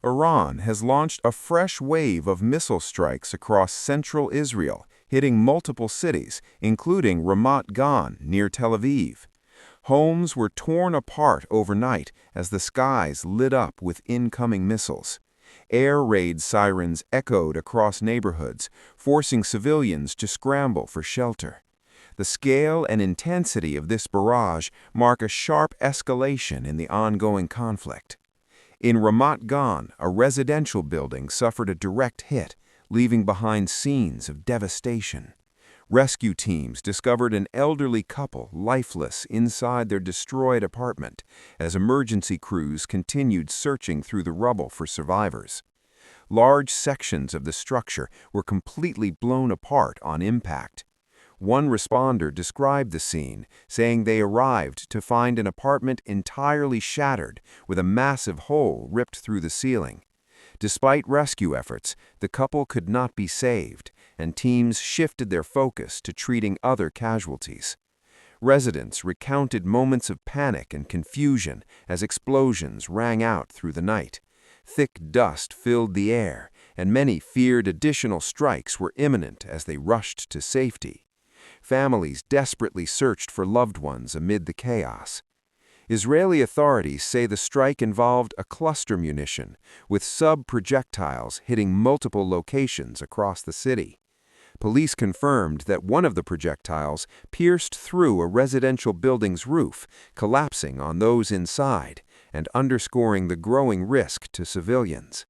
Iran has launched a fresh wave of missile strikes across central Israel, hitting multiple cities, including Ramat Gan near Tel Aviv. Homes were torn apart overnight as the skies lit up with incoming missiles. Air raid sirens echoed across neighborhoods, forcing civilians to scramble for shelter. The scale and intensity of this barrage mark a sharp escalation in the ongoing conflict. In Ramat Gan, a residential building suffered a direct hit, leaving behind scenes of devastation. Rescue teams discovered an elderly couple lifeless inside their destroyed apartment as emergency crews continued searching through the rubble for survivors. Large sections of the structure were completely blown apart on impact. One responder described the scene, saying they arrived to find an apartment entirely shattered, with a massive hole ripped through the ceiling. Despite rescue efforts, the couple could not be saved, and teams shifted their focus to treating other casualties. Residents recounted moments of panic and confusion as explosions rang out through the night. Thick dust filled the air, and many feared additional strikes were imminent as they rushed to safety. Families desperately searched for loved ones amid the chaos. Israeli authorities say the strike involved a cluster munition, with sub-projectiles hitting multiple locations across the city. Police confirmed that one of the projectiles pierced through a residential building's roof, collapsing on those inside, and underscoring the growing risk to civilians.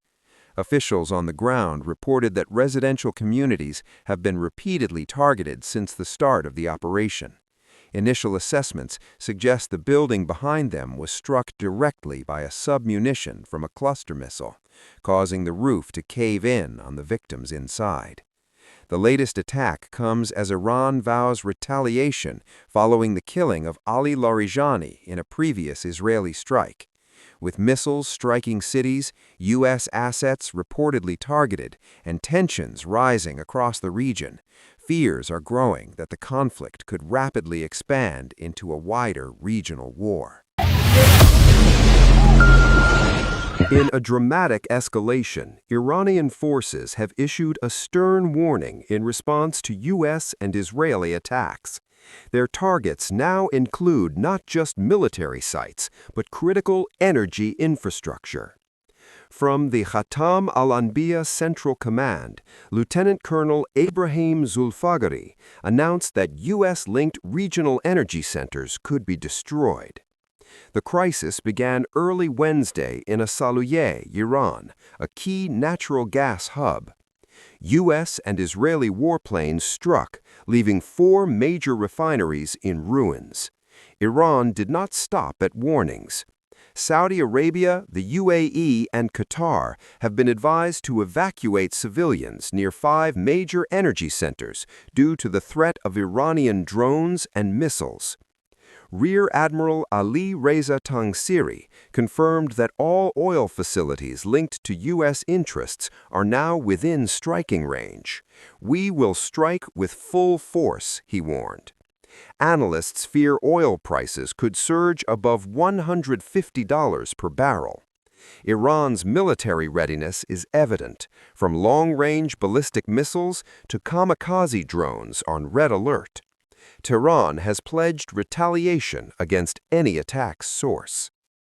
Officials on the ground reported that residential communities have been repeatedly targeted since the start of the operation. Initial assessments suggest the building behind them was struck directly by a sub-munition from a cluster missile, causing the roof to cave in on the victims inside. The latest attack comes as Iran vows retaliation following the killing of Ali Larijani in a previous Israeli strike. With missiles striking cities, U.S. assets reportedly targeted, and tensions rising across the region, fears are growing that the conflict could rapidly expand into a wider regional war. In a dramatic escalation, Iranian forces have issued a stern warning in response to U.S. and Israeli attacks. Their targets now include not just military sites, but critical energy infrastructure. From the Khatam al-Anbiya Central Command, Lieutenant Colonel Ibrahim Zulfagari announced that U.S.-linked regional energy centers could be destroyed. The crisis began early Wednesday in Asaluye, Iran, a key natural gas hub. U.S. and Israeli warplanes struck, leaving 4 major refineries in ruins. Iran did not stop at warnings. Saudi Arabia, the UAE, and Qatar have been advised to evacuate civilians near 5 major energy centers due to the threat of Iranian drones and missiles. Rear Admiral Ali Reza Tangsiri confirmed that all oil facilities linked to U.S. interests are now within striking range. "We will strike with full force," he warned. Analysts fear oil prices could surge above $150 per barrel. Iran's military readiness is evident, from long-range ballistic missiles to kamikaze drones on red alert. Tehran has pledged retaliation against any attack's source.